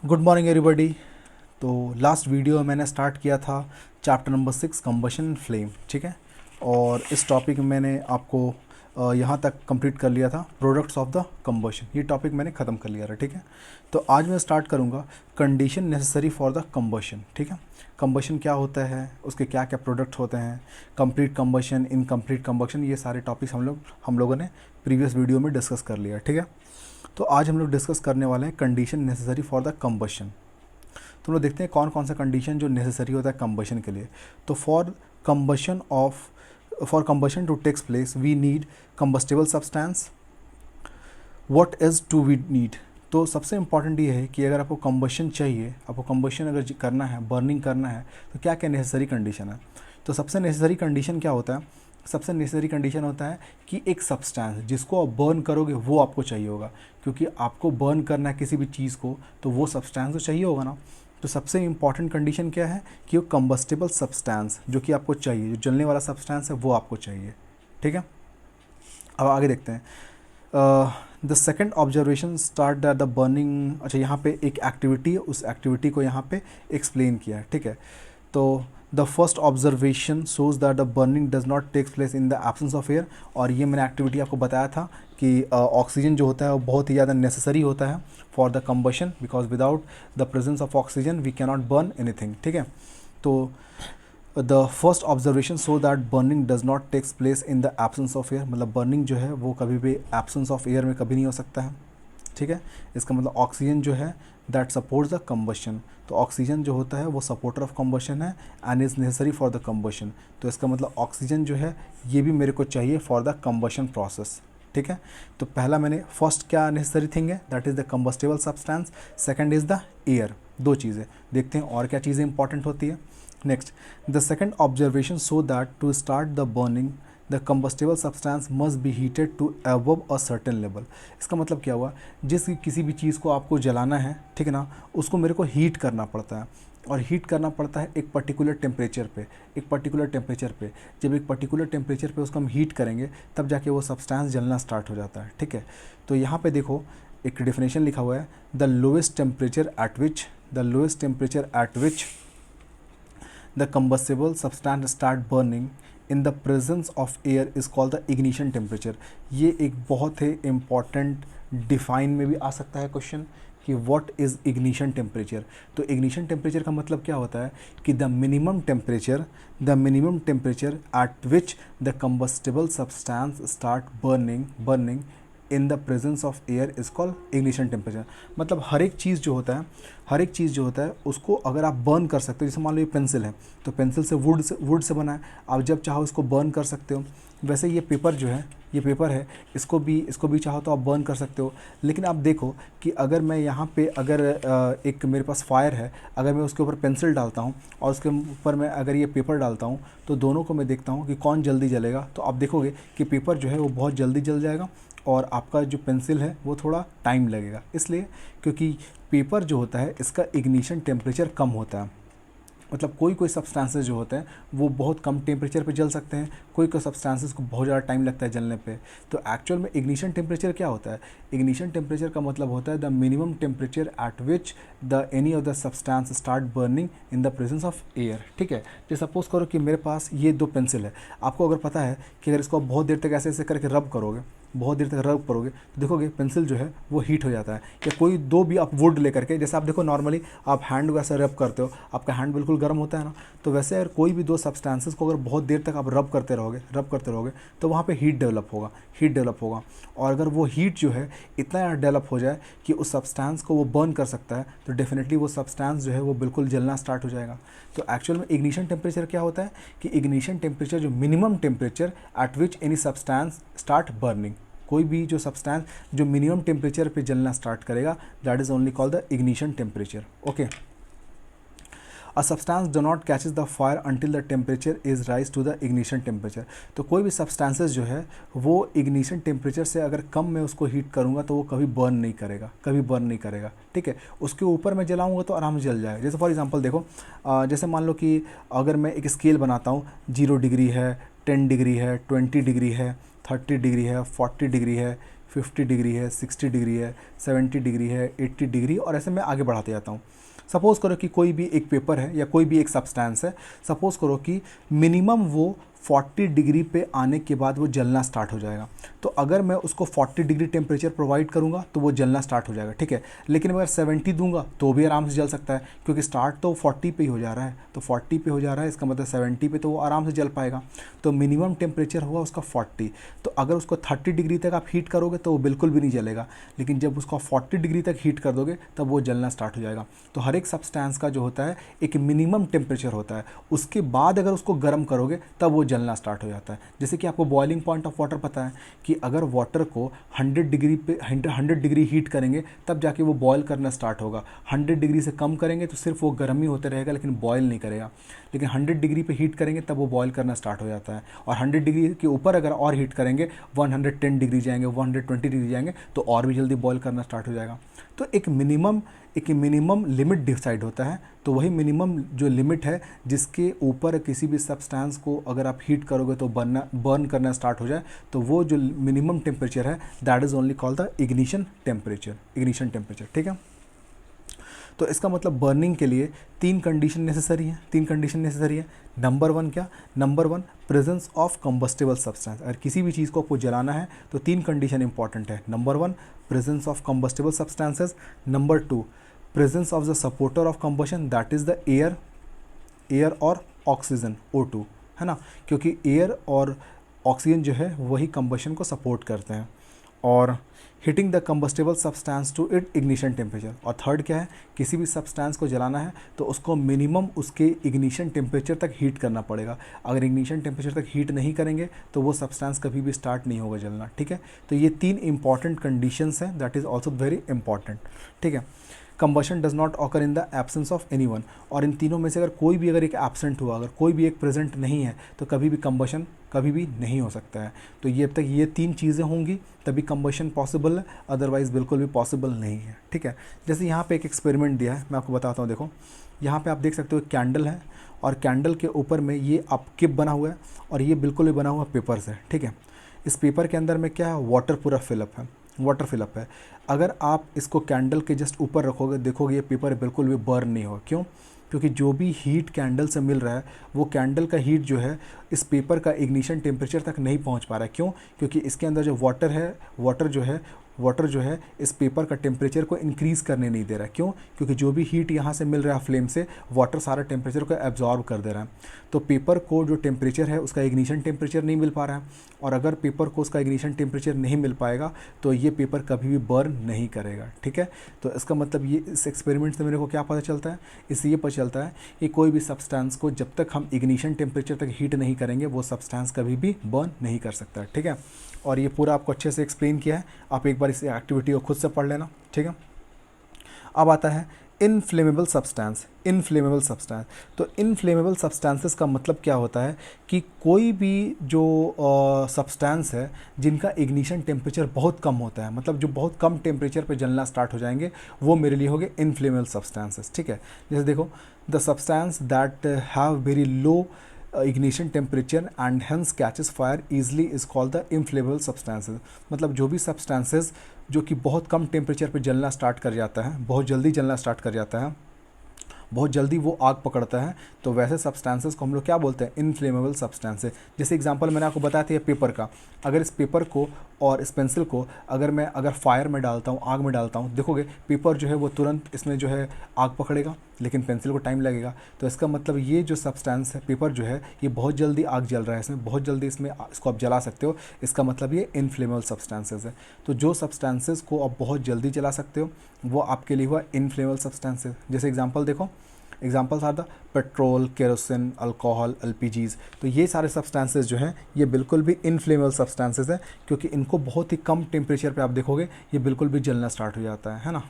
Good morning everybody. तो last video में मैंने स्टार्ट किया था chapter number 6 combustion and flame, ठीक है। और इस टॉपिक में मैंने आपको यहाँ तक कंप्लीट कर लिया था प्रोडक्ट्स ऑफ द कंबशन, ये टॉपिक मैंने ख़त्म कर लिया था, ठीक है। तो आज मैं स्टार्ट करूँगा condition necessary for the combustion, ठीक है। कंबशन क्या होता है, उसके क्या क्या प्रोडक्ट होते हैं, कंप्लीट कंबशन, इनकम्प्लीट कंबशन, ये सारे टॉपिक्स हम लोगों ने प्रीवियस वीडियो में डिस्कस कर लिया, ठीक है। तो आज हम लोग डिस्कस करने वाले हैं condition necessary for the combustion. तो हम लोग देखते हैं कौन कौन सा कंडीशन जो नेसेसरी होता है कंबशन के लिए। तो for combustion to takes place we need combustible substance. What is to we need, तो सबसे इम्पॉर्टेंट ये है कि अगर आपको कंबशन चाहिए, आपको कंबशन अगर करना है, बर्निंग करना है, तो क्या क्या नेसेसरी कंडीशन है। तो सबसे नेसेसरी कंडीशन क्या होता है, सबसे नेसेसरी कंडीशन होता है कि एक सब्सटेंस जिसको आप बर्न करोगे वो आपको चाहिए होगा, क्योंकि आपको बर्न करना है किसी भी चीज़ को तो वो सब्सटेंस तो चाहिए होगा ना। तो सबसे इंपॉर्टेंट कंडीशन क्या है कि वो कंबस्टेबल सब्सटेंस जो कि आपको चाहिए, जो जलने वाला सब्सटेंस है वो आपको चाहिए, ठीक है। अब आगे देखते हैं। The second observation start the burning, अच्छा यहाँ पे एक एक्टिविटी है, उस एक्टिविटी को यहाँ पे एक्सप्लेन किया है, ठीक है। तो the first observation shows that the burning does not takes place in the absence of air. और ये मैंने एक्टिविटी आपको बताया था कि ऑक्सीजन जो होता है वो बहुत ही ज़्यादा नेसेसरी होता है for the combustion, because without the presence of oxygen we can not burn anything, ठीक है। तो the first observation so that burning does not takes place in the absence of air, मतलब बर्निंग जो है वो कभी भी एब्सेंस ऑफ एयर में कभी नहीं हो सकता है, ठीक है। इसका मतलब ऑक्सीजन जो है दैट सपोर्ट्स द कंबशन, तो ऑक्सीजन जो होता है वो सपोर्टर ऑफ कंबशन है and is necessary for the combustion. तो इसका मतलब ऑक्सीजन जो है ये भी मेरे को चाहिए फॉर द कंबशन प्रोसेस, ठीक है। तो पहला मैंने फर्स्ट क्या नेसेसरी थिंग है, that is the combustible substance, second is the air, दो चीज़ें। देखते हैं और क्या चीज़ें इंपॉर्टेंट होती है। Next, the second observation so that to start the burning the combustible substance must be heated to above a certain level. इसका मतलब क्या हुआ, जिस किसी भी चीज़ को आपको जलाना है, ठीक है ना, उसको मेरे को हीट करना पड़ता है, और हीट करना पड़ता है एक पर्टिकुलर टेम्परेचर पे, एक पर्टिकुलर टेम्परेचर पे। जब एक पर्टिकुलर टेम्परेचर पे उसको हम हीट करेंगे तब जाके वो सब्सटेंस जलना स्टार्ट हो जाता है, ठीक है। तो यहाँ पे देखो एक डेफिनेशन लिखा हुआ है, the lowest temperature at which the combustible substance start burning in the presence of air is called the ignition temperature। ये एक बहुत ही इम्पॉर्टेंट डिफाइन में भी आ सकता है क्वेश्चन कि व्हाट इज़ इग्निशन टेम्परेचर। तो इग्निशन टेम्परेचर का मतलब क्या होता है कि the minimum temperature at which the combustible substance start burning in the presence of air is called ignition temperature. मतलब हर एक चीज़ जो होता है उसको अगर आप बर्न कर सकते हो, जैसे मान लो ये पेंसिल है, तो पेंसिल से वुड से बना है, आप जब चाहो इसको बर्न कर सकते हो। वैसे ये पेपर जो है, ये पेपर है, इसको भी चाहो तो आप बर्न कर सकते हो। लेकिन आप देखो कि अगर मैं यहाँ पे अगर एक मेरे पास फायर है, अगर मैं उसके ऊपर पेंसिल डालता हूँ और उसके ऊपर मैं अगर ये पेपर डालता हूँ, तो दोनों को मैं देखता हूँ कि कौन जल्दी जलेगा। तो आप देखोगे कि पेपर जो है वो बहुत जल्दी जल जाएगा और आपका जो पेंसिल है वो थोड़ा टाइम लगेगा, इसलिए क्योंकि पेपर जो होता है इसका इग्निशन टेम्परेचर कम होता है। मतलब कोई सब्सटेंसेस जो होते हैं वो बहुत कम टेम्परेचर पे जल सकते हैं, कोई सब्सटेंसेस को बहुत ज़्यादा टाइम लगता है जलने पे। तो एक्चुअल में इग्निशन टेम्परेचर क्या होता है, इग्निशन टेम्परेचर का मतलब होता है the minimum temperature at which the any of the substance start burning in the presence of air, ठीक है। जैसे सपोज करो कि मेरे पास ये दो पेंसिल है, आपको अगर पता है कि अगर इसको आप बहुत देर तक ऐसे ऐसे करके रब करोगे, बहुत देर तक रब करोगे, तो देखोगे पेंसिल जो है वो हीट हो जाता है। या कोई दो भी आप वुड लेकर के, जैसे आप देखो नॉर्मली आप हैंड को ऐसे रब करते हो, आपका हैंड बिल्कुल गर्म होता है ना, तो वैसे अगर कोई भी दो सब्सटेंसेस को अगर बहुत देर तक आप रब करते रहोगे तो वहाँ पे हीट डेवलप होगा। और अगर वो हीट जो है इतना डेवलप हो जाए कि उस सब्सटेंस को वो बर्न कर सकता है, तो डेफिनेटली वो सब्सटेंस जो है वो बिल्कुल जलना स्टार्ट हो जाएगा। तो एक्चुअल में इग्निशन टेम्परेचर क्या होता है कि इग्निशन टेम्परेचर जो minimum temperature at which any substance start burning, कोई भी जो सब्सटेंस जो मिनिमम टेम्परेचर पे जलना स्टार्ट करेगा, that is only called the ignition temperature, okay. A substance do not catches the fire until the temperature is rise to the ignition temperature. तो कोई भी सब्सटेंसेस जो है वो इग्निशन टेम्परेचर से अगर कम मैं उसको हीट करूँगा तो वो कभी बर्न नहीं करेगा, ठीक है। उसके ऊपर मैं जलाऊँगा तो आराम से जल जाएगा। जैसे फॉर एग्जांपल देखो, जैसे मान लो कि अगर मैं एक स्केल बनाता हूँ, 0 डिग्री है, 10 डिग्री है, 20 डिग्री है, 30 डिग्री है, 40 डिग्री है, 50 डिग्री है, 60 डिग्री है, 70 डिग्री है, 80 डिग्री, और ऐसे मैं आगे बढ़ाते जाता हूँ। सपोज़ करो कि कोई भी एक पेपर है या कोई भी एक सब्सटेंस है, सपोज़ करो कि मिनिमम वो 40 डिग्री पे आने के बाद वो जलना स्टार्ट हो जाएगा। तो अगर मैं उसको 40 डिग्री टेम्परेचर प्रोवाइड करूँगा तो वो जलना स्टार्ट हो जाएगा, ठीक है। लेकिन अगर 70 दूंगा तो भी आराम से जल सकता है, क्योंकि स्टार्ट तो 40 पे ही हो जा रहा है। तो 40 पे हो जा रहा है, इसका मतलब 70 पे तो वो आराम से जल पाएगा। तो मिनिमम टेम्परेचर हुआ उसका 40। तो अगर उसको 30 डिग्री तक आप हीट करोगे तो वो बिल्कुल भी नहीं जलेगा, लेकिन जब उसको 40 डिग्री तक हीट कर दोगे तब वो जलना स्टार्ट हो जाएगा। तो हर एक सब्सटेंस का जो होता है एक मिनिमम टेम्परेचर होता है, उसके बाद अगर उसको गर्म करोगे तब वो जलना स्टार्ट हो जाता है। जैसे कि आपको बॉइलिंग पॉइंट ऑफ वाटर पता है कि अगर वाटर को 100 डिग्री पे 100 डिग्री हीट करेंगे तब जाके वो बॉयल करना स्टार्ट होगा। 100 डिग्री से कम करेंगे तो सिर्फ वो गर्म ही होते रहेगा, लेकिन बॉयल नहीं करेगा। लेकिन 100 डिग्री पे हीट करेंगे तब वो बॉयल करना स्टार्ट हो जाता है। और 100 डिग्री के ऊपर अगर और हीट करेंगे, 110 डिग्री जाएंगे, 120 डिग्री जाएंगे, तो और भी जल्दी बॉयल करना स्टार्ट हो जाएगा। तो एक मिनिमम लिमिट डिसाइड होता है। तो वही मिनिमम जो लिमिट है जिसके ऊपर किसी भी सब्सटेंस को अगर आप हीट करोगे तो बर्न करना स्टार्ट हो जाए, तो वो जो मिनिमम टेम्परेचर है that is only called the ignition temperature, ठीक है। तो इसका मतलब बर्निंग के लिए तीन कंडीशन नेसेसरी है। नंबर वन क्या? Number one, presence of combustible substance. अगर किसी भी चीज़ को आपको जलाना है तो तीन कंडीशन इंपॉर्टेंट है। Number one, presence of combustible substances. Number two, presence of the supporter of combustion, that is the air और ऑक्सीजन, O2, है ना, क्योंकि एयर और ऑक्सीजन जो है वही कंबशन को सपोर्ट करते हैं। और heating the combustible substance to it ignition temperature. और थर्ड क्या है? किसी भी सब्सटेंस को जलाना है तो उसको मिनिमम उसके इग्निशन टेम्परेचर तक हीट करना पड़ेगा। अगर इग्निशन टेम्परेचर तक हीट नहीं करेंगे तो वो सब्सटेंस कभी भी स्टार्ट नहीं होगा जलना, ठीक है। तो ये तीन इंपॉर्टेंट कंडीशंस हैं, that is also very important, ठीक है। Combustion does not occur in the absence of anyone. और इन तीनों में से अगर एक एब्सेंट हुआ, अगर कोई भी एक प्रेजेंट नहीं है, तो कभी भी कंबशन कभी भी नहीं हो सकता है। तो ये अब तक ये तीन चीज़ें होंगी तभी कंबशन पॉसिबल है, अदरवाइज़ बिल्कुल भी पॉसिबल नहीं है, ठीक है। जैसे यहाँ पे एक एक्सपेरिमेंट दिया है, मैं आपको बताता हूँ। देखो यहाँ पे आप देख सकते हो एक कैंडल है, और कैंडल के ऊपर में ये अपकिप बना हुआ है, और ये बिल्कुल भी बना हुआ पेपर से, ठीक है। इस पेपर के अंदर में क्या है? वाटर पूरा वाटर फिलअप है। अगर आप इसको कैंडल के जस्ट ऊपर रखोगे, देखोगे ये पेपर बिल्कुल भी बर्न नहीं होगा। क्यों? क्योंकि जो भी हीट कैंडल से मिल रहा है वो कैंडल का हीट जो है इस पेपर का इग्निशन टेम्परेचर तक नहीं पहुंच पा रहा है। क्यों? क्योंकि इसके अंदर जो वाटर जो है इस पेपर का टेम्परेचर को इंक्रीज़ करने नहीं दे रहा है। क्यों? क्योंकि जो भी हीट यहाँ से मिल रहा है फ्लेम से, वाटर सारा टेम्परेचर को एब्जॉर्ब कर दे रहा है। तो पेपर को जो टेम्परेचर है उसका इग्निशन टेम्परेचर नहीं मिल पा रहा है, और अगर पेपर को उसका इग्निशन टेम्परेचर नहीं मिल पाएगा तो ये पेपर कभी भी बर्न नहीं करेगा, ठीक है। तो इसका मतलब ये इस एक्सपेरिमेंट से मेरे को क्या पता चलता है? इससे ये पता चलता है कि कोई भी सब्सटेंस को जब तक हम इग्निशन टेम्परेचर तक हीट नहीं करेंगे वो सब्सटेंस कभी भी बर्न नहीं कर सकता, ठीक है। और ये पूरा आपको अच्छे से एक्सप्लेन किया है, आप एक बार इस एक्टिविटी को खुद से पढ़ लेना, ठीक है। अब आता है इनफ्लेमेबल सब्सटेंस। तो इनफ्लेमेबल सब्सटेंसेस का मतलब क्या होता है कि कोई भी जो सब्सटेंस है जिनका इग्निशन टेम्परेचर बहुत कम होता है, मतलब जो बहुत कम टेम्परेचर पे जलना स्टार्ट हो जाएंगे, वो मेरे लिए हो गए इनफ्लेमेबल सब्सटेंसेस, ठीक है। जैसे देखो, the substance that have very low ignition temperature and hence catches fire easily is called the inflammable substances. मतलब जो भी सब्सटेंसेस जो कि बहुत कम टेम्परेचर पे जलना स्टार्ट कर जाता है, बहुत जल्दी जलना स्टार्ट कर जाता है, बहुत जल्दी वो आग पकड़ता है, तो वैसे सब्सटेंसेस को हम लोग क्या बोलते हैं? Inflammable substances. जैसे एग्जांपल मैंने आपको बताया था पेपर का। अगर इस पेपर को और इस पेंसिल को अगर फायर में डालता हूँ, आग में डालता हूँ, देखोगे पेपर जो है वो तुरंत इसमें जो है आग पकड़ेगा, लेकिन पेंसिल को टाइम लगेगा। तो इसका मतलब ये जो सब्सटेंस है, पेपर जो है, ये बहुत जल्दी आग जल रहा है, इसमें बहुत जल्दी इसको आप जला सकते हो। इसका मतलब ये इनफ्लेमेबल सब्सटेंसेस है। तो जो सब्सटेंसेस को आप बहुत जल्दी जला सकते हो वो आपके लिए हुआ इनफ्लेमेबल सब्सटेंसेस। जैसे एग्जांपल देखो, examples are the petrol, kerosene, alcohol, LPGs। तो ये सारे सब्सटेंसेस जो हैं ये बिल्कुल भी इनफ्लेमेबल सब्सटेंसेस हैं, क्योंकि इनको बहुत ही कम टेम्परेचर पे आप देखोगे ये बिल्कुल भी जलना स्टार्ट हो जाता है ना।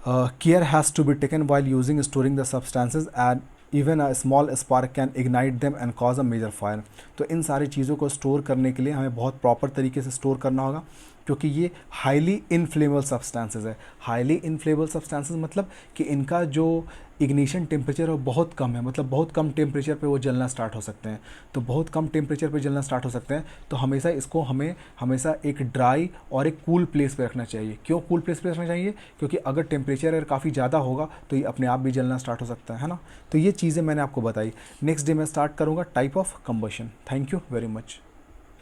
Care has to be taken while using storing the substances and even a small spark can ignite them and cause a major fire. तो इन सारी चीज़ों को स्टोर करने के लिए हमें बहुत प्रॉपर तरीके से स्टोर करना होगा, क्योंकि ये हाईली इनफ्लेमेबल सब्सटेंसेस है। हाईली इनफ्लेमेबल सब्सटेंसेस मतलब कि इनका जो इग्निशन टेम्परेचर है वो बहुत कम है, मतलब बहुत कम टेम्परेचर पे वो जलना स्टार्ट हो सकते हैं। तो बहुत कम टेम्परेचर पे जलना स्टार्ट हो सकते हैं, तो हमेशा इसको हमें हमेशा एक ड्राई और एक कूल प्लेस पे रखना चाहिए। क्यों कूल प्लेस पे रखना चाहिए? क्योंकि अगर टेम्परेचर अगर काफ़ी ज़्यादा होगा तो ये अपने आप भी जलना स्टार्ट हो सकता है ना। तो ये चीज़ें मैंने आपको बताई। नेक्स्ट डे मैं स्टार्ट करूँगा type of combustion. Thank you very much.